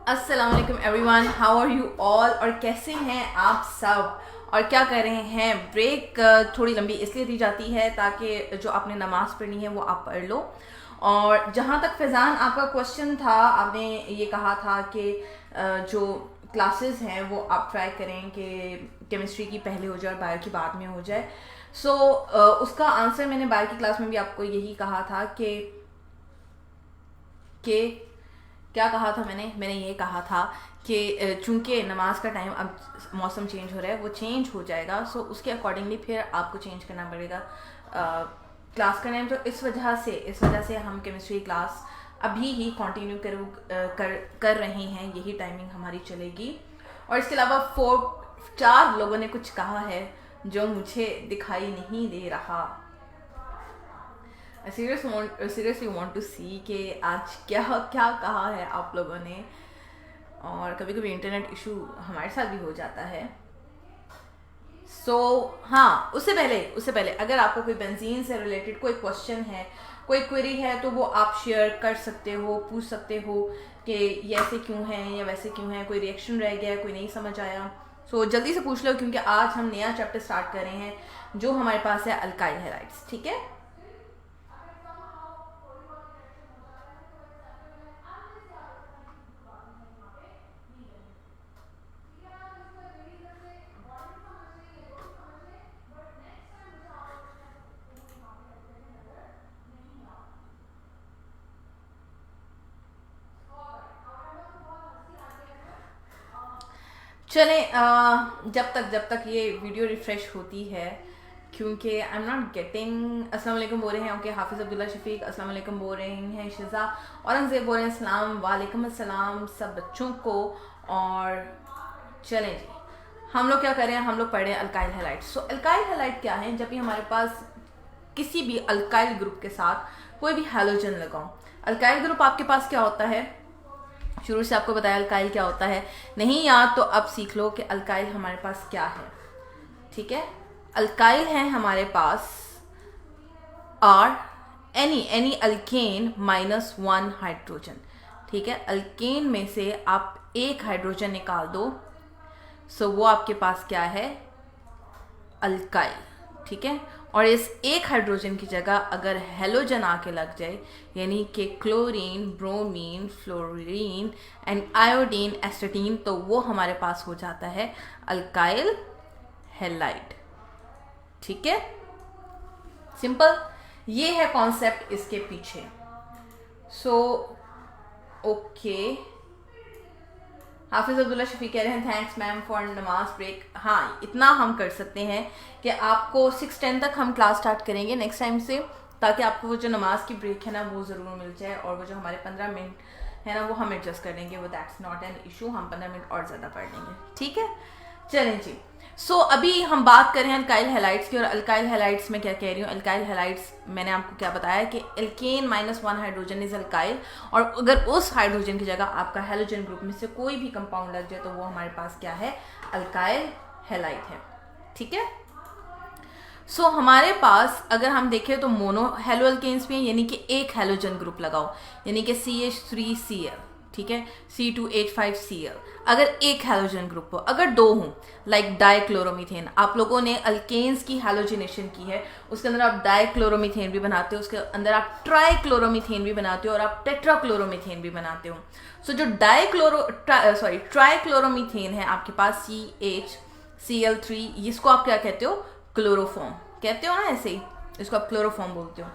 अस्सलाम वालेकुम everyone, how are you all. और कैसे हैं आप सब और क्या कर रहे हैं। ब्रेक थोड़ी लंबी इसलिए दी जाती है ताकि जो आपने नमाज़ पढ़नी है वो आप पढ़ लो। और जहाँ तक फैज़ान आपका क्वेश्चन था, आपने ये कहा था कि जो क्लासेस हैं वो आप ट्राई करें कि केमिस्ट्री की पहले हो जाए और बायो की बाद में हो जाए। सो उसका आंसर मैंने बायो की क्लास में भी आपको यही कहा था कि क्या कहा था मैंने ये कहा था कि चूंकि नमाज का टाइम अब मौसम चेंज हो रहा है, वो चेंज हो जाएगा। सो उसके अकॉर्डिंगली फिर आपको चेंज करना पड़ेगा क्लास का टाइम। तो इस वजह से हम केमिस्ट्री क्लास अभी ही कंटिन्यू कर रहे हैं, यही टाइमिंग हमारी चलेगी। और इसके अलावा 4 लोगों ने कुछ कहा है जो मुझे दिखाई नहीं दे रहा। I seriously want to see कि आज क्या क्या कहा है आप लोगों ने। और कभी कभी इंटरनेट इशू हमारे साथ भी हो जाता है। हाँ, उससे पहले अगर आपको कोई बेंजीन से रिलेटेड कोई क्वेश्चन है, कोई क्वेरी है, तो वो आप शेयर कर सकते हो, पूछ सकते हो कि ये ऐसे क्यों है या वैसे क्यों है, कोई रिएक्शन रह गया, कोई नहीं समझ आया। जल्दी से पूछ लो, क्योंकि आज हम नया चैप्टर स्टार्ट कर रहे हैं जो हमारे पास है अल्काइल हैलाइड्स। ठीक है, चलें। जब तक ये वीडियो रिफ्रेश होती है, क्योंकि आई एम नॉट गेटिंग। अस्सलाम वालेकुम बोल रहे हैं, ओके। हाफिज़ अब्दुल्ला शफीक अस्सलाम वालेकुम बोल रहे हैं। शिजा औरंगज़ेब बोल रहे हैं अस्सलाम वालेकुम अस्सलाम सब बच्चों को। और चलें जी, हम लोग क्या करें, हम लोग पढ़ें अल्काइल हैलाइड। अल्काइल हैलाइड क्या है? जब भी हमारे पास किसी भी अल्काइल ग्रुप के साथ कोई भी हैलोजन लगाओ। अल्काइल ग्रुप आपके पास क्या होता है, शुरू से आपको बताया अल्काइल क्या होता है। नहीं याद तो अब सीख लो कि अल्काइल हमारे पास क्या है। ठीक है, अल्काइल है हमारे पास आर एनी अल्केन -1 हाइड्रोजन। ठीक है, अल्केन में से आप एक हाइड्रोजन निकाल दो, वो आपके पास क्या है, अल्काइल। ठीक है, और इस एक हाइड्रोजन की जगह अगर हेलोजन आके लग जाए, यानी कि chlorine, bromine, fluorine and iodine, astatine, तो वो हमारे पास हो जाता है अल्काइल हैलाइड। ठीक है, सिंपल, ये है कॉन्सेप्ट इसके पीछे। ओके, हाफिज़ अब्दुल्ला शफीक कह रहे हैं थैंक्स मैम फॉर नमाज ब्रेक। हाँ, इतना हम कर सकते हैं कि आपको 6:10 तक हम क्लास स्टार्ट करेंगे नेक्स्ट टाइम से, ताकि आपको वो जो नमाज की ब्रेक है ना वो ज़रूर मिल जाए। और वो जो हमारे 15 मिनट है ना वो हम एडजस्ट कर लेंगे, वो दैट्स नॉट एन इशू। हम 15 मिनट और ज़्यादा पढ़ लेंगे। ठीक है, चलें जी। अभी हम बात कर रहे हैं अल्काइल हैलाइड्स की। और अल्काइल हैलाइड्स में क्या कह रही हूँ, अल्काइल हैलाइड्स मैंने आपको क्या बताया कि एल्केन -1 हाइड्रोजन इज अल्काइल। और अगर उस हाइड्रोजन की जगह आपका हैलोजन ग्रुप में से कोई भी कंपाउंड लग जाए तो वो हमारे पास क्या है, अल्काइल हैलाइड है। ठीक है, हमारे पास अगर हम देखें तो मोनो हेलो अल्केन्स भी हैं, यानी कि एक हैलोजन ग्रुप लगाओ, यानी कि CH3Cl। ठीक है, C2H5Cl। अगर एक हैलोजन ग्रुप हो, अगर 2 हों, लाइक डाइक्लोरोमीथेन, आप लोगों ने अल्केन्स की हैलोजिनेशन की है, उसके अंदर आप डाइक्लोरोमीथेन भी बनाते हो, उसके अंदर आप ट्राइक्लोरोमीथेन भी बनाते हो, और आप टेट्राक्लोरोमीथेन भी बनाते हो। जो ट्राइक्लोरोमीथेन है आपके पास CHCl3, इसको आप क्या कहते हो, क्लोरोफॉर्म कहते हो ना, ऐसे ही इसको आप क्लोरोफॉर्म बोलते हो।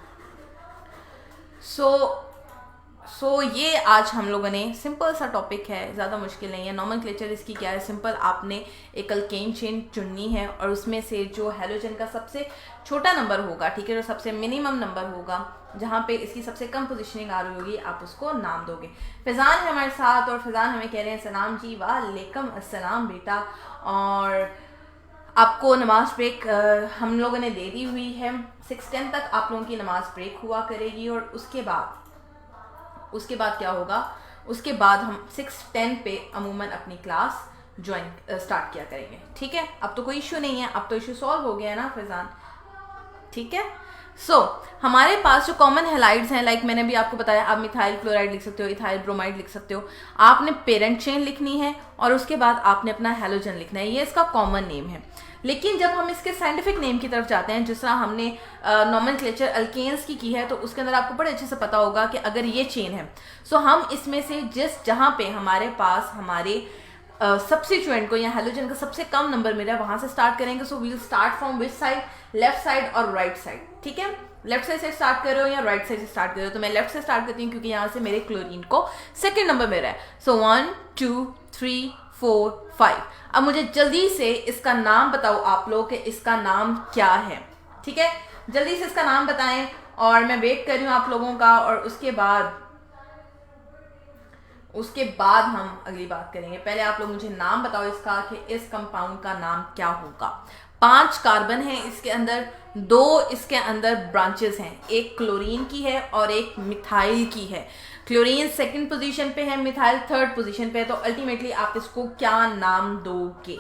ये आज हम लोगों ने सिंपल सा टॉपिक है, ज़्यादा मुश्किल नहीं है। नॉमेनक्लेचर इसकी क्या है, सिंपल, आपने एक अल्केन चेन चुननी है और उसमें से जो हैलोजन का सबसे छोटा नंबर होगा, ठीक है, जो सबसे मिनिमम नंबर होगा, जहाँ पे इसकी सबसे कम पोजीशनिंग आ रही होगी, आप उसको नाम दोगे। फैज़ान है हमारे साथ, और फैज़ान हमें कह रहे हैं सलाम जी, वालेकुम अस्सलाम बेटा। और आपको नमाज ब्रेक हम लोगों ने दे दी हुई है, 6:10 तक आप लोगों की नमाज ब्रेक हुआ करेगी। और उसके बाद क्या होगा, उसके बाद हम 6:10 पे अमूमन अपनी क्लास स्टार्ट किया करेंगे। ठीक है, अब तो कोई इशू नहीं है, अब तो इशू सॉल्व हो गया है ना फैज़ान। ठीक है, हमारे पास जो कॉमन हेलाइड्स हैं, लाइक मैंने भी आपको बताया, आप मिथाइल क्लोराइड लिख सकते हो, इथाइल ब्रोमाइड लिख सकते हो। आपने पेरेंट चेन लिखनी है और उसके बाद आपने अपना हेलोजन लिखना है, ये इसका कॉमन नेम है। लेकिन जब हम इसके साइंटिफिक नेम की तरफ जाते हैं, जिस तरह हमने नॉमेनक्लेचर अल्केन्स की है, तो उसके अंदर आपको बड़े अच्छे से पता होगा कि अगर ये चेन है, सो हम इसमें से जहाँ पे हमारे पास हमारे सब्स्टिट्यूएंट को या हेलोजन का सबसे कम नंबर मिला है, वहां से स्टार्ट करेंगे। So we'll start from which side, left side और राइट साइड, ठीक है। लेफ्ट साइड से स्टार्ट कर रहे हो या राइट साइड से स्टार्ट कर रहे हो, तो मैं लेफ्ट से स्टार्ट करती हूँ क्योंकि यहाँ से मेरे क्लोरीन को सेकंड नंबर मिला है। सो 1 2 3 4 5। अब मुझे जल्दी से इसका नाम बताओ आप लोग कि इसका नाम क्या है, ठीक है। जल्दी से इसका नाम बताएं और मैं वेट कर रही हूँ आप लोगों का, और उसके बाद हम अगली बात करेंगे। पहले आप लोग मुझे नाम बताओ इसका कि इस कंपाउंड का नाम क्या होगा। 5 कार्बन है इसके अंदर, 2 इसके अंदर ब्रांचेस हैं, एक क्लोरीन की है और एक मिथाइल की है। क्लोरीन सेकंड पोजीशन पे है, मिथाइल थर्ड पोजीशन पे है। तो अल्टीमेटली आप इसको क्या नाम दोगे?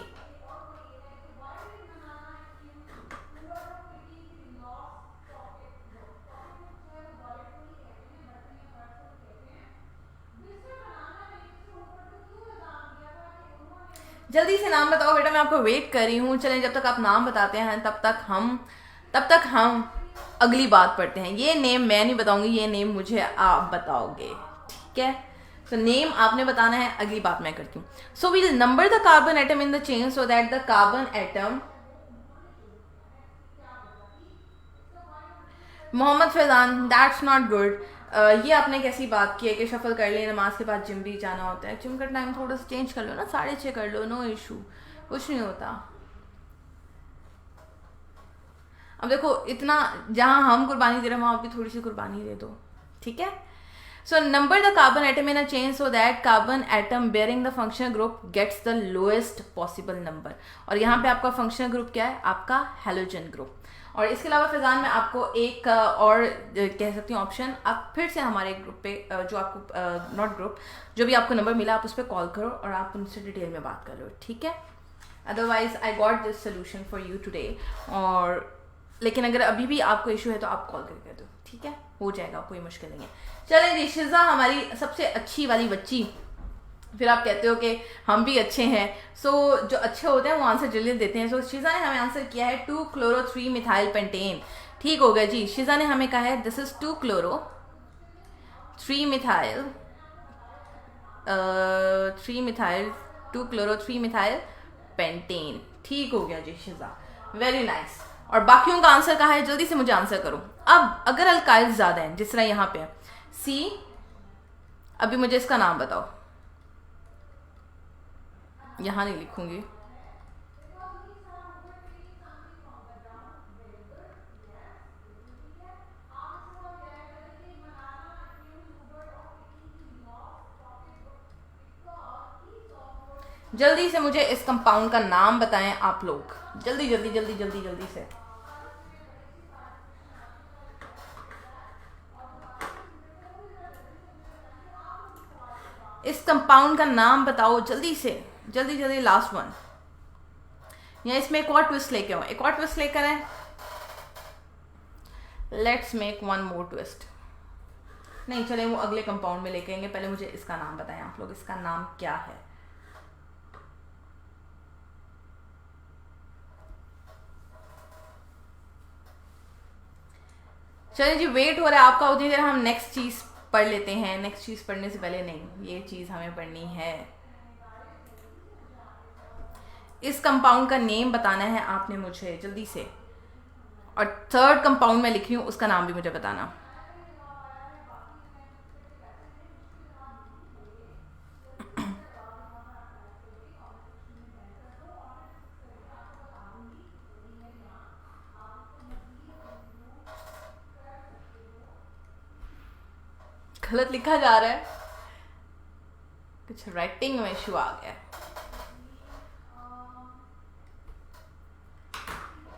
जल्दी से नाम बताओ बेटा, मैं आपको वेट कर रही हूँ। चलें, जब तक आप नाम बताते हैं तब तक हम अगली बात पढ़ते हैं। ये नेम मैं नहीं बताऊंगी, ये नेम मुझे आप बताओगे, ठीक है। सो नेम आपने बताना है, अगली बात मैं करती हूँ। So we'll number the carbon atom in the chain so that the carbon atom. Mohammad Faizan, that's not good. ये आपने कैसी बात की है कि शफल कर ले, नमाज के बाद जिम भी जाना होता है। जिम का टाइम थोड़ा सा चेंज कर लो ना, 6:30 कर लो, नो इशू, कुछ नहीं होता। अब देखो, इतना जहां हम कुर्बानी दे रहे हैं वहां भी थोड़ी सी कुर्बानी दे दो, ठीक है। So number the carbon atom in a chain so that carbon atom bearing the functional group gets the lowest possible number. और यहाँ पे आपका फंक्शनल ग्रुप क्या है? आपका हेलोजन ग्रुप। और इसके अलावा फैजान मैं आपको एक और कह सकती हूँ ऑप्शन, आप फिर से हमारे ग्रुप पे जो आपको नॉट ग्रुप, जो भी आपको नंबर मिला आप उस पर कॉल करो और आप उनसे डिटेल में बात करो, ठीक है। Otherwise I got this solution for you today. और लेकिन अगर अभी भी आपको इशू है तो आप कॉल करके दो, ठीक है, हो जाएगा, कोई मुश्किल नहीं है। चलें जी, शिजा हमारी सबसे अच्छी वाली बच्ची। फिर आप कहते हो कि हम भी अच्छे हैं। सो जो अच्छे होते हैं वो आंसर जल्दी देते हैं। सो शिजा ने हमें आंसर किया है 2-chloro-3 मिथाइल पेंटेन। ठीक हो गया जी। शिजा ने हमें कहा है this is 2-chloro-3 methyl 2-chloro-3 methyl pentane. ठीक हो गया जी शिजा, वेरी नाइस। और बाकियों का आंसर कहा है, जल्दी से मुझे आंसर करो। अब अगर अल्काइल ज्यादा है, जिस तरह यहां पे है सी, अभी मुझे इसका नाम बताओ। यहां नहीं लिखूंगी, जल्दी से मुझे इस कंपाउंड का नाम बताएं आप लोग, जल्दी जल्दी जल्दी जल्दी जल्दी से। इस कंपाउंड का नाम बताओ जल्दी से, जल्दी जल्दी, लास्ट वन। या इसमें एक और ट्विस्ट लेके आओ, एक और ट्विस्ट लेकर आए। Let's make one more twist. नहीं चले, वो अगले कंपाउंड में लेके आएंगे। पहले मुझे इसका नाम बताएं आप लोग, इसका नाम क्या है? चलिए जी, वेट हो रहा है आपका, उतनी देर हम नेक्स्ट चीज पढ़ लेते हैं। नेक्स्ट चीज पढ़ने से पहले, नहीं, ये चीज हमें पढ़नी है। इस कंपाउंड का नेम बताना है आपने मुझे जल्दी से। और थर्ड कंपाउंड में लिख रही हूं, उसका नाम भी मुझे बताना। गलत लिखा जा रहा है, कुछ राइटिंग में इशू आ गया।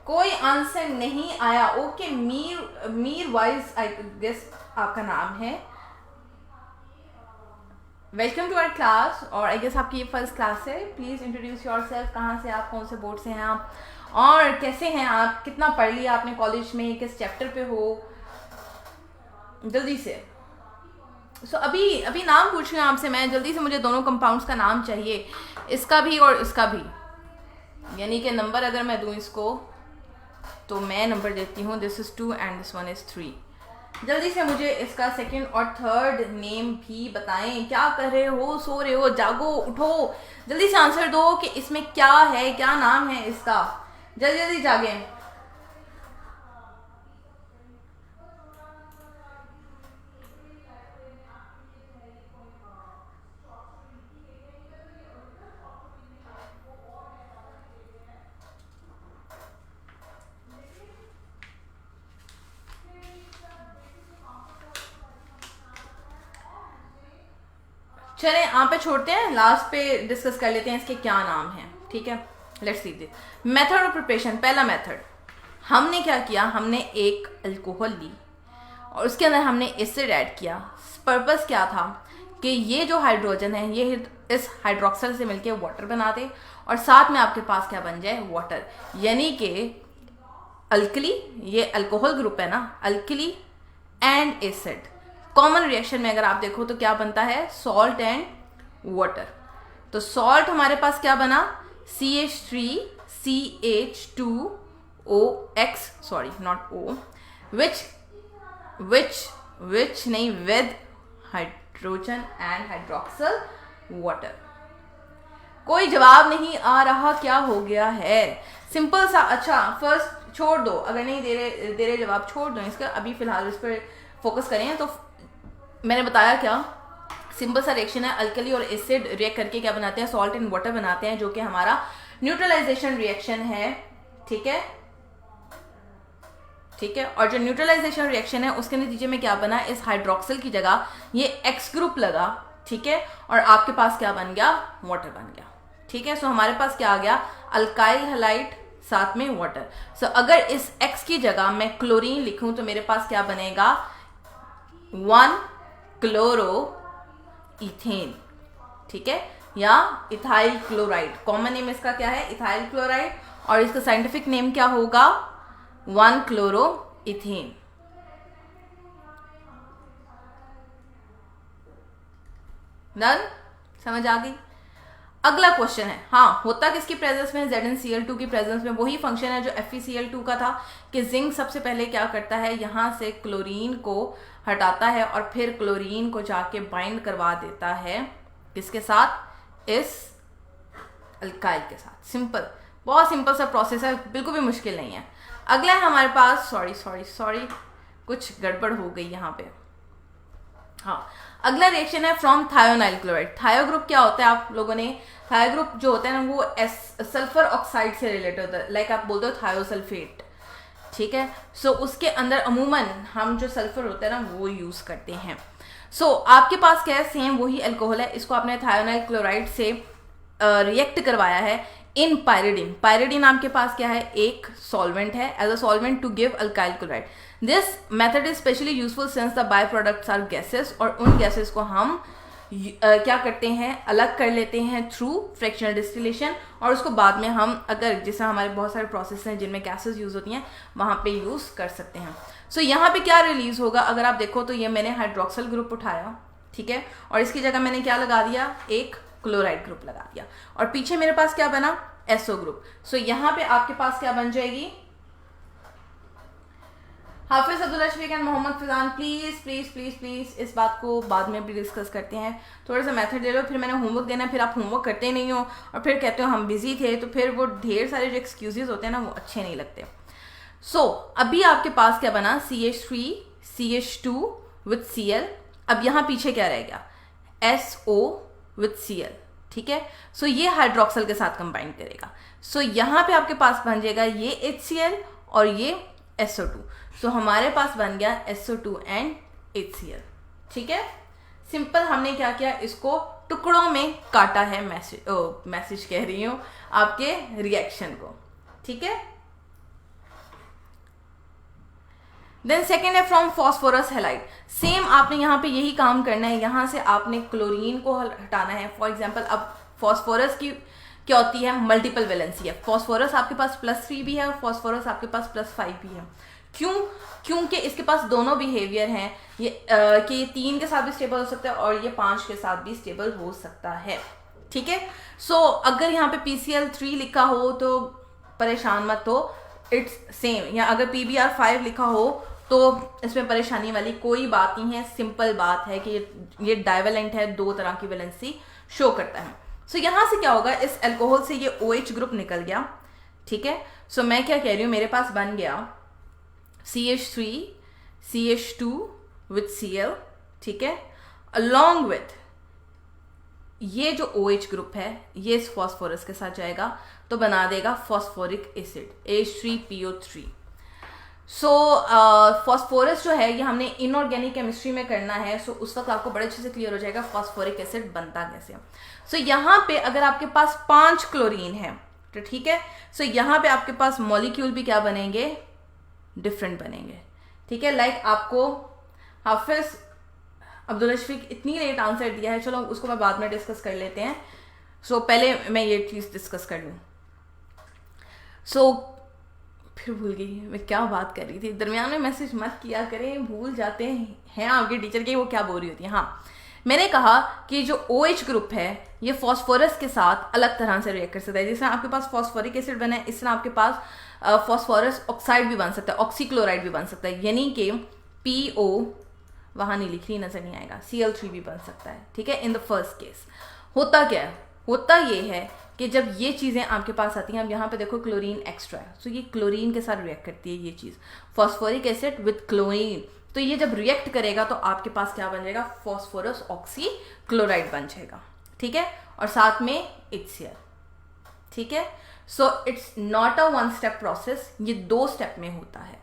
कोई आंसर नहीं आया। Okay, Mir Waiz I guess आपका नाम है। Welcome to our class. और आई गेस आपकी ये फर्स्ट क्लास है। प्लीज़ इंट्रोड्यूस योर सेल्फ, कहाँ से आप, कौन से बोर्ड से हैं आप, और कैसे हैं आप, कितना पढ़ लिया आपने कॉलेज में, किस चैप्टर पे हो, जल्दी से। अभी नाम पूछ रही हूँ आपसे मैं, जल्दी से मुझे दोनों कंपाउंड्स का नाम चाहिए, इसका भी और इसका भी। यानी कि नंबर अगर मैं दूँ इसको, तो मैं नंबर देती हूँ, this is 2 and this one is 3। जल्दी से मुझे इसका सेकंड और थर्ड नेम भी बताएं। क्या कर रहे हो, सो रहे हो, जागो, उठो, जल्दी से आंसर दो कि इसमें क्या है, क्या नाम है इसका। जल्दी जल्दी जागे। चलें यहाँ पे छोड़ते हैं, लास्ट पे डिस्कस कर लेते हैं इसके क्या नाम है। ठीक है, let's see this method of preparation. पहला मेथड, हमने क्या किया, हमने एक अल्कोहल ली और उसके अंदर हमने एसिड ऐड किया। पर्पस क्या था कि ये जो हाइड्रोजन है ये इस हाइड्रोक्सल से मिलके वाटर बना दे और साथ में आपके पास क्या बन जाए, वाटर। यानी कि अल्कली, ये अल्कोहल ग्रुप है ना, alkali and acid. Common reaction में अगर आप देखो तो क्या बनता है, सॉल्ट एंड वाटर। तो सॉल्ट हमारे पास क्या बना, CH3CH2OX, सॉरी नॉट O, विच नहीं, with hydrogen and hydroxyl water. कोई जवाब नहीं आ रहा, क्या हो गया है, सिंपल सा। अच्छा फर्स्ट छोड़ दो, अगर नहीं दे रहे जवाब छोड़ दो इसका, अभी फिलहाल इस पर फोकस करें। तो मैंने बताया क्या, सिंपल सा रिएक्शन है, अल्कली और एसिड रिएक्ट करके क्या बनाते हैं, सॉल्ट एंड वाटर बनाते हैं, जो कि हमारा न्यूट्रलाइजेशन रिएक्शन है। ठीक है, ठीक है। और जो न्यूट्रलाइजेशन रिएक्शन है उसके नतीजे में क्या बना, इस हाइड्रोक्सिल की जगह ये X ग्रुप लगा। ठीक है, और आपके पास क्या बन गया, वाटर बन गया। ठीक है, सो हमारे पास क्या आ गया, अल्काइल हैलाइड साथ में वाटर। सो अगर इस X की जगह मैं क्लोरीन लिखूं तो मेरे पास क्या बनेगा, 1 क्लोरो इथेन। ठीक है, या इथाइल क्लोराइड। कॉमन नेम इसका क्या है, इथाइल क्लोराइड, और इसका साइंटिफिक नेम क्या होगा, 1 क्लोरो इथेन। डन, समझ आ गई। अगला क्वेश्चन है, हाँ होता किसकी प्रेजेंस में, ZnCl2 की प्रेजेंस में। वही फंक्शन है जो FeCl2 का था कि जिंक सबसे पहले क्या करता है, यहां से क्लोरीन को हटाता है और फिर क्लोरीन को जाके बाइंड करवा देता है किसके साथ, इस अल्काइल के साथ। सिंपल, बहुत सिंपल सा प्रोसेस है, बिल्कुल भी मुश्किल नहीं है। अगला है हमारे पास, सॉरी कुछ गड़बड़ हो गई यहाँ पे। हाँ, अगला रिएक्शन है फ्रॉम थायोनाइल क्लोराइड। थायो ग्रुप क्या होता है, आप लोगों ने, थायो ग्रुप जो होता है ना वो सल्फर ऑक्साइड से रिलेटेड होता है, लाइक आप बोलते हो थायोसल्फेट। ठीक है, सो उसके अंदर अमूमन हम जो सल्फर होता है ना वो यूज करते हैं। सो आपके पास क्या है, सेम वही अल्कोहल है, इसको आपने थायोनाइल क्लोराइड से रिएक्ट करवाया है इन पायरिडीन। पायरिडीन आपके पास क्या है, एक सॉल्वेंट है, as a solvent to give alkyl chloride. This method is specially useful since the by products are gases, और उन गैसेस को हम क्या करते हैं, अलग कर लेते हैं थ्रू फ्रैक्शनल डिस्टिलेशन, और उसको बाद में हम अगर जैसे हमारे बहुत सारे प्रोसेस हैं जिनमें गैसेस यूज होती हैं वहां पे यूज कर सकते हैं। सो यहाँ पे क्या रिलीज होगा, अगर आप देखो तो ये मैंने हाइड्रोक्सल ग्रुप उठाया, ठीक है, और इसकी जगह मैंने क्या लगा दिया, एक क्लोराइड ग्रुप लगा दिया, और पीछे मेरे पास क्या बना, SO ग्रुप। सो यहाँ पे आपके पास क्या बन जाएगी, Hafiz Abdullah Shafique and Mohammad Fizan, please please please please इस बात को बाद में भी डिस्कस करते हैं। थोड़ा सा मेथड दे लो, फिर मैंने होमवर्क देना, फिर आप होमवर्क करते नहीं हो और फिर कहते हो हम बिजी थे, तो फिर वो ढेर सारे जो एक्सक्यूजेज होते हैं ना वो अच्छे नहीं लगते। सो अभी आपके पास क्या बना, CH3 CH2 विथ Cl। अब यहाँ पीछे क्या रह गया, SO विथ Cl। ठीक है, सो ये हाइड्रोक्सल के साथ कंबाइन करेगा। सो यहाँ पे आपके पास बन जाएगा ये HCl और ये SO2। सो हमारे पास बन गया SO2 एंड HCl। ठीक है, सिंपल। हमने क्या किया, इसको टुकड़ों में काटा है, मैसेज कह रही हूँ, आपके रिएक्शन को। ठीक है, देन सेकेंड है फ्रॉम फॉस्फोरस हैलाइड। सेम आपने यहाँ पे यही काम करना है, यहाँ से आपने क्लोरीन को हटाना है। फॉर एग्जाम्पल अब फॉस्फोरस की क्या होती है, मल्टीपल वैलेंसी है। फॉस्फोरस आपके पास +3 भी है और फॉस्फोरस आपके पास +5 भी है। क्यों? क्योंकि इसके पास दोनों बिहेवियर हैं, ये कि ये 3 के साथ भी स्टेबल हो सकता है और ये 5 के साथ भी स्टेबल हो सकता है। ठीक है, सो अगर यहाँ पे PCl3 लिखा हो तो परेशान मत हो, इट्स सेम। या अगर PBr5 लिखा हो तो इसमें परेशानी वाली कोई बात नहीं है, सिंपल बात है कि ये डाइवेलेंट है, 2 तरह की वैलेंसी शो करता है। सो यहाँ से क्या होगा, इस अल्कोहल से ये OH ग्रुप निकल गया। ठीक है, सो मैं क्या कह रही हूँ, मेरे पास बन गया CH3 CH2 विथ Cl। ठीक है, अलॉन्ग विथ ये जो OH ग्रुप है ये इस फॉस्फोरस के साथ जाएगा तो बना देगा फॉस्फोरिक एसिड H3PO3। सो फॉस्फोरस जो है ये हमने इनऑर्गेनिक केमिस्ट्री में करना है। सो उस वक्त आपको बड़े अच्छे से क्लियर हो जाएगा फॉस्फोरिक एसिड बनता कैसे। सो यहाँ पे अगर आपके पास 5 क्लोरीन है तो ठीक है, सो यहाँ पे आपके पास मॉलिक्यूल भी क्या बनेंगे, डिफरेंट बनेंगे। ठीक है, लाइक आपको हाफिज अब्दुल्ला शफीक इतनी लेट आंसर दिया है, चलो उसको मैं बाद में डिस्कस कर लेते हैं। सो पहले मैं ये चीज़ डिस्कस कर लूँ। सो फिर भूल गई मैं क्या बात कर रही थी, दरमियान में मैसेज मत किया करें, भूल जाते हैं आपके टीचर के वो क्या बोल रही होती है। हाँ, मैंने कहा कि जो OH ग्रुप है ये फॉस्फोरस के साथ अलग तरह से रिएक्ट कर सकता है। जिस तरह आपके पास फॉस्फोरिक एसिड बना है, इस तरह आपके पास फॉस्फोरस ऑक्साइड भी बन सकता है, ऑक्सीक्लोराइड भी बन सकता है, यानी कि PO वहाँ नहीं लिख रही, नजर नहीं आएगा, Cl3 भी बन सकता है। ठीक है, इन द फर्स्ट केस होता क्या है, होता ये है कि जब ये चीज़ें आपके पास आती हैं, अब यहाँ पे देखो क्लोरीन एक्स्ट्रा है, तो ये क्लोरीन के साथ रिएक्ट करती है ये चीज़, फॉस्फोरिक एसिड विथ क्लोरीन। तो ये जब रिएक्ट करेगा तो आपके पास क्या बन जाएगा, फॉस्फोरस ऑक्सी क्लोराइड बन जाएगा। ठीक है, और साथ में HCl। ठीक है, so it's not a 1 step process, ये 2 स्टेप में होता है।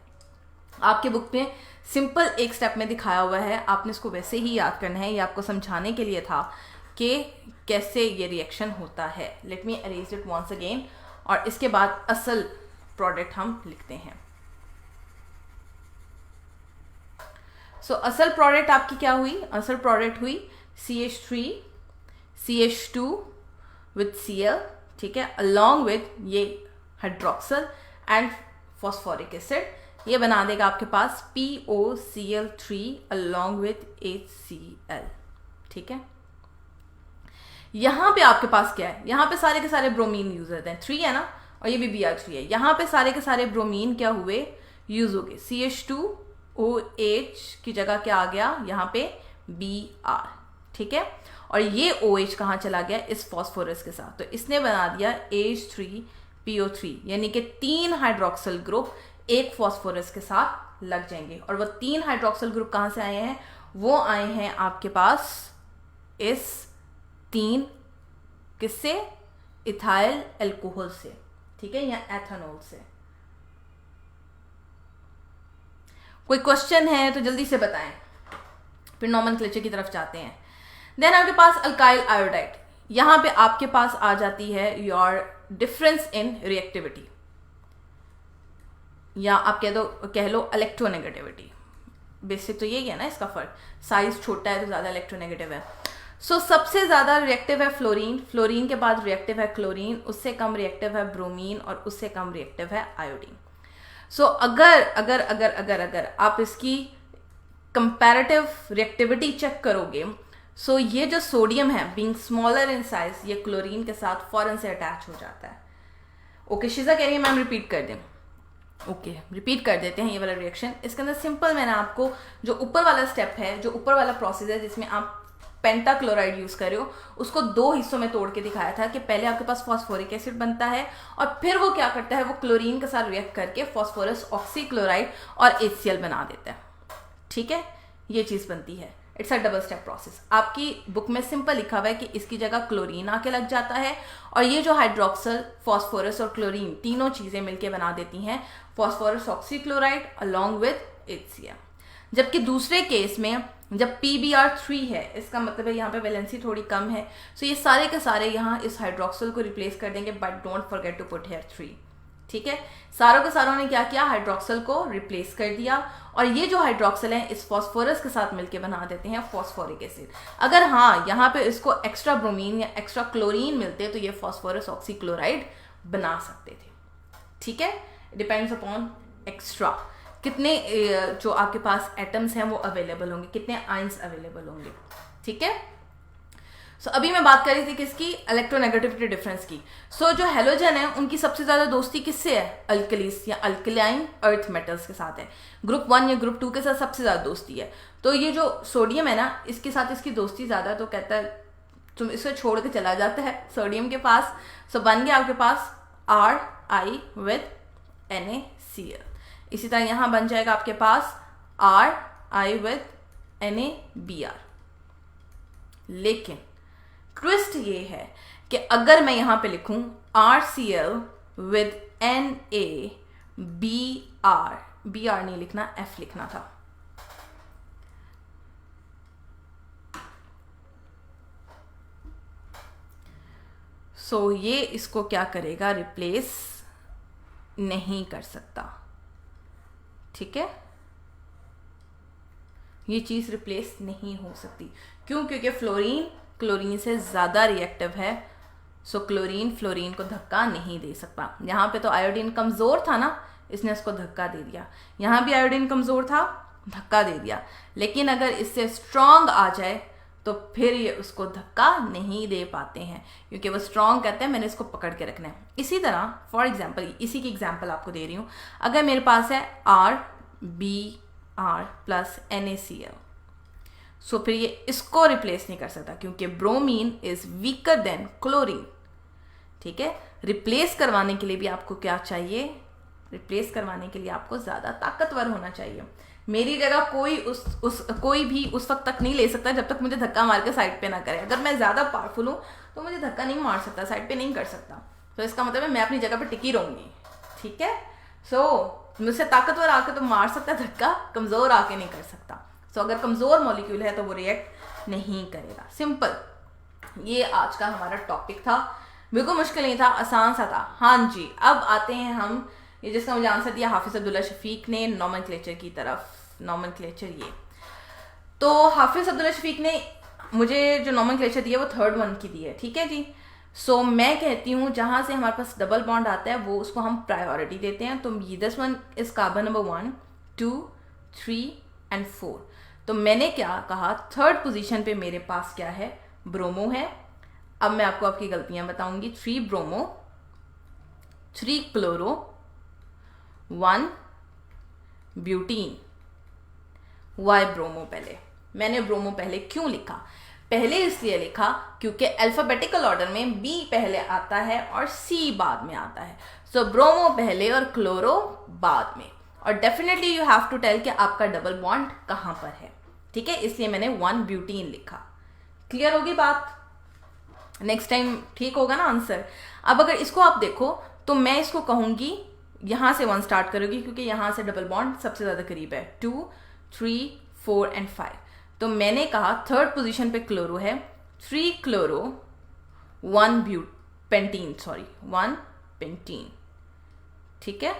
आपके बुक में सिंपल 1 स्टेप में दिखाया हुआ है, आपने इसको वैसे ही याद करना है। ये आपको समझाने के लिए था कि कैसे ये रिएक्शन होता है। Let me arrange it once again, और इसके बाद असल प्रोडक्ट हम लिखते हैं। सो असल प्रोडक्ट आपकी क्या हुई, असल प्रोडक्ट हुई CH3 CH2 विथ Cl। ठीक है, अलॉन्ग विथ ये हाइड्रोक्सल एंड फॉस्फोरिक एसिड, ये बना देगा आपके पास POCl3 अलॉन्ग विथ HCl। ठीक है, यहां पे आपके पास क्या है, यहां पे सारे के सारे ब्रोमीन यूज होते हैं, 3 है ना, और ये भी Br3 है। यहां पे सारे के सारे ब्रोमीन क्या हुए, यूज हो गए। CH2OH की जगह क्या आ गया, यहाँ पे Br। ठीक है, और ये OH कहाँ चला गया, इस फॉस्फोरस के साथ, तो इसने बना दिया H3PO3, यानी कि 3 हाइड्रोक्सिल ग्रुप एक फॉस्फोरस के साथ लग जाएंगे। और वो 3 हाइड्रोक्सिल ग्रुप कहाँ से आए हैं, वो आए हैं आपके पास इस 3 किससे, इथाइल अल्कोहल से। ठीक है, या एथेनॉल से। कोई क्वेश्चन है तो जल्दी से बताएं, फिर नोमेनक्लेचर की तरफ जाते हैं। देन आपके पास अल्काइल आयोडाइड, यहां पे आपके पास आ जाती है योर डिफरेंस इन रिएक्टिविटी, या आप कह लो इलेक्ट्रोनेगेटिविटी। बेसिक तो यही है ना इसका फर्क, साइज छोटा है तो ज्यादा इलेक्ट्रोनेगेटिव है। सो सबसे ज्यादा रिएक्टिव है फ्लोरीन, फ्लोरीन के बाद रिएक्टिव है क्लोरीन, उससे कम रिएक्टिव है ब्रोमीन, और उससे कम रिएक्टिव है आयोडीन। सो अगर अगर अगर अगर अगर आप इसकी कंपैरेटिव रिएक्टिविटी चेक करोगे, सो ये जो सोडियम है बीइंग स्मॉलर इन साइज, ये क्लोरीन के साथ फौरन से अटैच हो जाता है। ओके, शीजा कह रही है मैम रिपीट कर दें। ओके, रिपीट कर देते हैं ये वाला रिएक्शन। इसके अंदर सिंपल मैंने आपको जो ऊपर वाला स्टेप है, जो ऊपर वाला प्रोसेस है जिसमें आप पेंटाक्लोराइड यूज कर रहे हो, उसको 2 हिस्सों में तोड़ के दिखाया था कि पहले आपके पास फॉस्फोरिक एसिड बनता है और फिर वो क्या करता है, वो क्लोरीन के साथ रिएक्ट करके फॉस्फोरस ऑक्सीक्लोराइड और HCl बना देता है। ठीक है, ये चीज बनती है, it's a double step process. आपकी बुक में सिंपल लिखा हुआ है कि इसकी जगह क्लोरीन आके लग जाता है, और ये जो हाइड्रोक्सल, फॉस्फोरस और क्लोरीन तीनों चीजें मिलके बना देती हैं phosphorus oxychloride along with HCl। जबकि दूसरे केस में जब PBr3 है, इसका मतलब है यहाँ पे वैलेंसी थोड़ी कम है, सो ये सारे के सारे यहाँ इस हाइड्रोक्सल को रिप्लेस कर देंगे, but don't forget to put here 3। ठीक है, सारों के सारों ने क्या किया, हाइड्रोक्सल को रिप्लेस कर दिया, और ये जो हाइड्रोक्सल है इस फॉस्फोरस के साथ मिलके बना देते हैं फॉस्फोरिक एसिड। अगर हाँ यहाँ पे इसको एक्स्ट्रा ब्रोमीन या एक्स्ट्रा क्लोरीन मिलते तो ये फॉस्फोरस ऑक्सीक्लोराइड बना सकते थे। ठीक है, डिपेंड्स अपॉन एक्स्ट्रा कितने जो आपके पास एटम्स हैं वो अवेलेबल होंगे, कितने आयंस अवेलेबल होंगे। ठीक है, सो अभी मैं बात कर रही थी किसकी, इलेक्ट्रोनेगेटिविटी डिफरेंस की। सो जो हेलोजन है उनकी सबसे ज्यादा दोस्ती किससे है, अल्कलीस या अल्कलाइन अर्थ मेटल्स के साथ है। ग्रुप 1 या ग्रुप 2 के साथ सबसे ज्यादा दोस्ती है। तो ये जो सोडियम है ना, इसके साथ इसकी दोस्ती ज्यादा, तो कहता है तुम इसे छोड़ के चला जाता है सोडियम के पास। सो बन गया आपके पास Ri विद NaCl। इसी तरह यहां बन जाएगा आपके पास Ri विद NaBr। लेकिन ट्विस्ट ये है कि अगर मैं यहां पे लिखूं RCl विद NaBr, Br नहीं लिखना, F लिखना था। सो ये इसको क्या करेगा, रिप्लेस नहीं कर सकता। ठीक है, ये चीज रिप्लेस नहीं हो सकती। क्यों? क्योंकि फ्लोरीन क्लोरीन से ज्यादा रिएक्टिव है। सो क्लोरीन फ्लोरीन को धक्का नहीं दे सकता। यहाँ पे तो आयोडीन कमजोर था ना, इसने इसको धक्का दे दिया। यहाँ भी आयोडीन कमजोर था, धक्का दे दिया। लेकिन अगर इससे स्ट्रांग आ जाए तो फिर ये उसको धक्का नहीं दे पाते हैं, क्योंकि वो स्ट्रांग कहते हैं मैंने इसको पकड़ के रखना है। इसी तरह फॉर एग्जाम्पल, इसी की एग्जाम्पल आपको दे रही हूँ। अगर मेरे पास है RBr प्लस NaCl, सो फिर ये इसको रिप्लेस नहीं कर सकता, क्योंकि bromine is weaker than chlorine. ठीक है, रिप्लेस करवाने के लिए भी आपको क्या चाहिए, रिप्लेस करवाने के लिए आपको ज्यादा ताकतवर होना चाहिए। मेरी जगह कोई भी उस वक्त तक नहीं ले सकता जब तक मुझे धक्का मार के साइड पे ना करे। अगर मैं ज्यादा पावरफुल हूं तो मुझे धक्का नहीं मार सकता, साइड पे नहीं कर सकता। तो इसका मतलब है मैं अपनी जगह पे टिकी रहूंगी। ठीक है, सो मुझसे ताकतवर आके तो मार सकता धक्का, कमजोर आके नहीं कर सकता। सो अगर कमजोर मॉलिक्यूल है तो वो रिएक्ट नहीं करेगा। सिंपल, ये आज का हमारा टॉपिक था। बिल्कुल मुश्किल नहीं था, आसान सा था। हाँ जी, अब आते हैं हम, ये जिसका मुझे आंसर दिया हाफिज अब्दुल्ला शफीक ने, नॉमेनक्लेचर की तरफ। नॉमेनक्लेचर ये तो हाफिज अब्दुल्ला शफीक ने मुझे जो नॉमेनक्लेचर दिया वो 3rd वन की दी है। ठीक है जी, सो मैं कहती हूँ जहां से हमारे पास डबल बॉन्ड आता है वो उसको हम प्रायोरिटी देते हैं। तो this one is carbon number 1, 2, 3 and 4। तो मैंने क्या कहा, 3rd पोजीशन पे मेरे पास क्या है, ब्रोमो है। अब मैं आपको आपकी गलतियां बताऊंगी। 3 bromo, 3 chloro, 1 butene. Why bromo पहले, मैंने ब्रोमो पहले क्यों लिखा, पहले इसलिए लिखा क्योंकि अल्फाबेटिकल ऑर्डर में B पहले आता है और C बाद में आता है। सो ब्रोमो पहले और क्लोरो बाद में। और definitely you have to tell कि आपका डबल बॉन्ड कहां पर है। ठीक है, इसलिए मैंने 1 ब्यूटीन लिखा। क्लियर होगी बात? नेक्स्ट टाइम ठीक होगा ना आंसर। अब अगर इसको आप देखो तो मैं इसको कहूंगी यहां से 1 स्टार्ट करोगी, क्योंकि यहां से डबल बॉन्ड सबसे ज्यादा करीब है। 2, 3, 4 एंड 5। तो मैंने कहा 3rd पोजीशन पे क्लोरो है, 3 क्लोरो, 1 पेंटीन। ठीक है,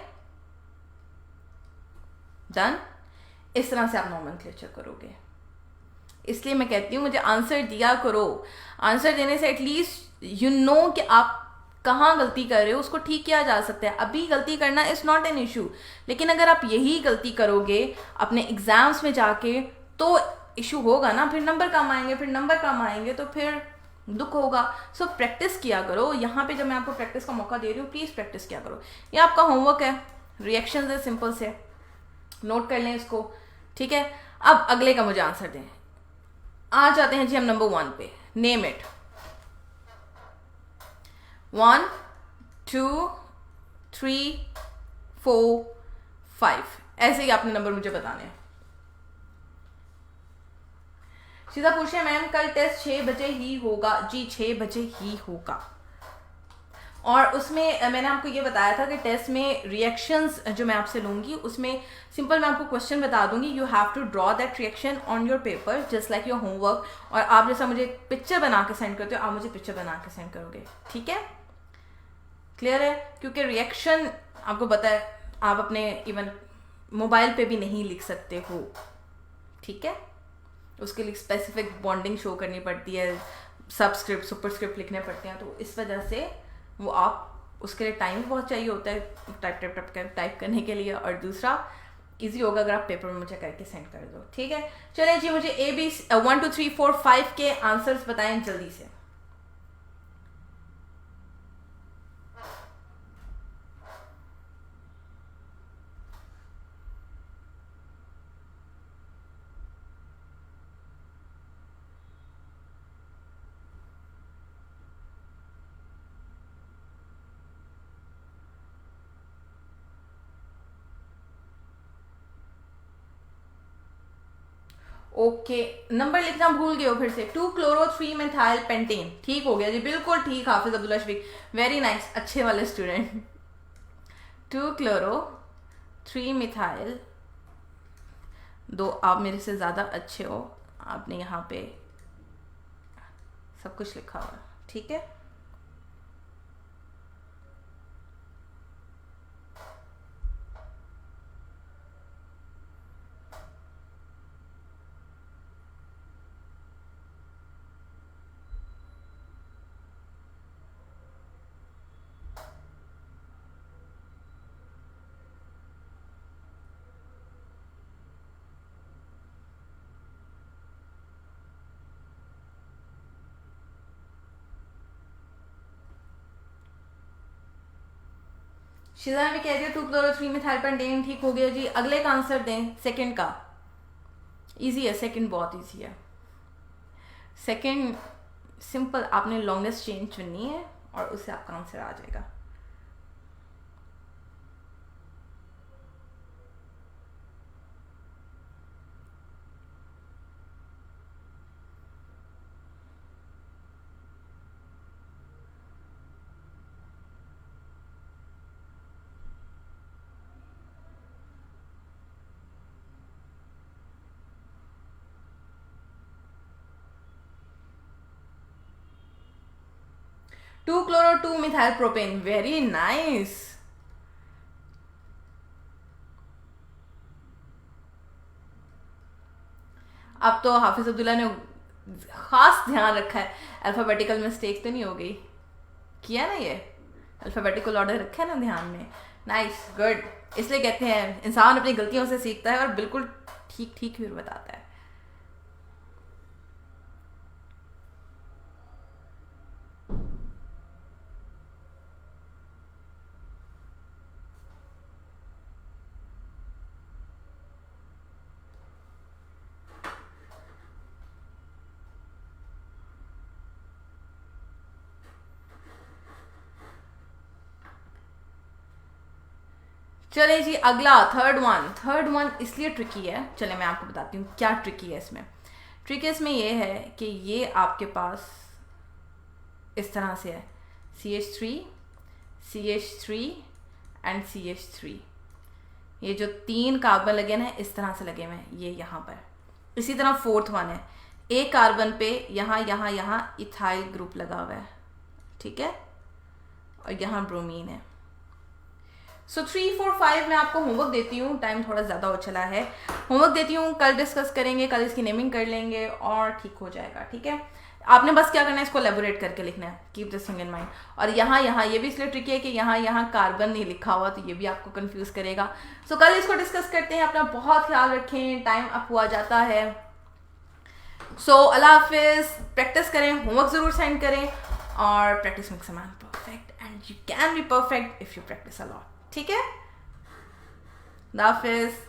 डन। इस तरह से आप नॉमेनक्लेचर करोगे। इसलिए मैं कहती हूं मुझे आंसर दिया करो। आंसर देने से एटलीस्ट यू नो कि आप कहाँ गलती कर रहे हो, उसको ठीक किया जा सकता है। अभी गलती करना इज नॉट एन इशू, लेकिन अगर आप यही गलती करोगे अपने एग्जाम्स में जाके तो इशू होगा ना, फिर नंबर कम आएंगे तो फिर दुख होगा। सो प्रैक्टिस किया करो। यहाँ पे जब मैं आपको प्रैक्टिस का मौका दे रही हूँ, प्लीज प्रैक्टिस किया करो। ये आपका होमवर्क है, रिएक्शन है, सिंपल से नोट कर लें इसको। ठीक है, अब अगले का मुझे आंसर दें। आ जाते हैं जी हम नंबर 1 पे। Name it. 1, 2, 3, 4, 5, ऐसे ही आपने नंबर मुझे बताने हैं। सीधा पूछे मैम कल टेस्ट 6 बजे ही होगा? जी 6 बजे ही होगा। और उसमें मैंने आपको ये बताया था कि टेस्ट में रिएक्शंस जो मैं आपसे लूंगी उसमें सिंपल मैं आपको क्वेश्चन बता दूंगी। You have to draw that reaction on your paper just like your homework. और आप जैसा मुझे पिक्चर बना के सेंड करते हो, आप मुझे पिक्चर बना के सेंड करोगे। ठीक है, क्लियर है? क्योंकि रिएक्शन आपको पता है आप अपने इवन मोबाइल पे भी नहीं लिख सकते हो, ठीक है। उसके लिए स्पेसिफिक बॉन्डिंग शो करनी पड़ती है, सबस्क्रिप्ट सुपरस्क्रिप्ट लिखने पड़ते हैं, तो इस वजह से वो आप उसके लिए टाइम बहुत चाहिए होता है टाइप करने के लिए, और दूसरा इजी होगा अगर आप पेपर में मुझे करके सेंड कर दो, ठीक है। चलिए जी, मुझे AB 1 2 3 4 5 के आंसर्स बताएं जल्दी से। ओके, नंबर लिखना भूल गए हो फिर से। 2 क्लोरो 3 मेथाइल पेंटेन, ठीक हो गया जी, बिल्कुल ठीक। हाफिज अब्दुल्ला शफीक, वेरी नाइस, अच्छे वाले स्टूडेंट। 2 क्लोरो 3 मिथाइल, दो आप मेरे से ज़्यादा अच्छे हो, आपने यहाँ पे सब कुछ लिखा हुआ, ठीक है। शिजा भी कह रही है 2 क्लोरो 3 मिथाइल पेंटेन, ठीक हो गया जी। अगले का आंसर दें, सेकंड का। इजी है, सेकंड बहुत इजी है। सेकंड सिंपल, आपने लॉन्गेस्ट चेन चुननी है और उससे आपका आंसर आ जाएगा। Two chloro 2 methyl propane, very nice. अब तो हाफिज अब्दुल्ला ने खास ध्यान रखा है, अल्फाबेटिकल मिस्टेक तो नहीं हो गई, किया ना ये अल्फाबेटिकल ऑर्डर रखा है ना ध्यान में। Nice, good. इसलिए कहते हैं इंसान अपनी गलतियों से सीखता है और बिल्कुल ठीक ठीक फिर बताता है। चले जी, अगला थर्ड वन इसलिए ट्रिकी है, चले मैं आपको बताती हूँ क्या ट्रिकी है इसमें। ट्रिक इसमें ये है कि ये आपके पास इस तरह से है, CH3 CH3 एंड CH3, ये जो 3 कार्बन लगे ना इस तरह से लगे हुए हैं ये यहाँ पर। इसी तरह फोर्थ वन है, एक कार्बन पे यहाँ यहाँ यहाँ इथाइल ग्रुप लगा हुआ है, ठीक है, और यहाँ ब्रोमीन है। सो 3 4 5 मैं आपको होमवर्क देती हूँ, टाइम थोड़ा ज़्यादा हो चला है, होमवर्क देती हूँ, कल डिस्कस करेंगे, कल इसकी नेमिंग कर लेंगे और ठीक हो जाएगा, ठीक है। आपने बस क्या करना है, इसको एलेबोरेट करके लिखना है, keep this thing in mind. और यहाँ यहाँ ये भी इसलिए ट्रिकी है कि यहाँ यहाँ कार्बन नहीं लिखा हुआ, तो ये भी आपको कंफ्यूज करेगा। सो कल इसको डिस्कस करते हैं, अपना बहुत ख्याल रखें, टाइम अप हुआ जाता है। सो अल्लाह हाफिज़, प्रैक्टिस करें, होमवर्क ज़रूर सेंड करें, और practice makes a man perfect and you can be perfect if you practice a lot, ठीक है। अल्लाह हाफिज़।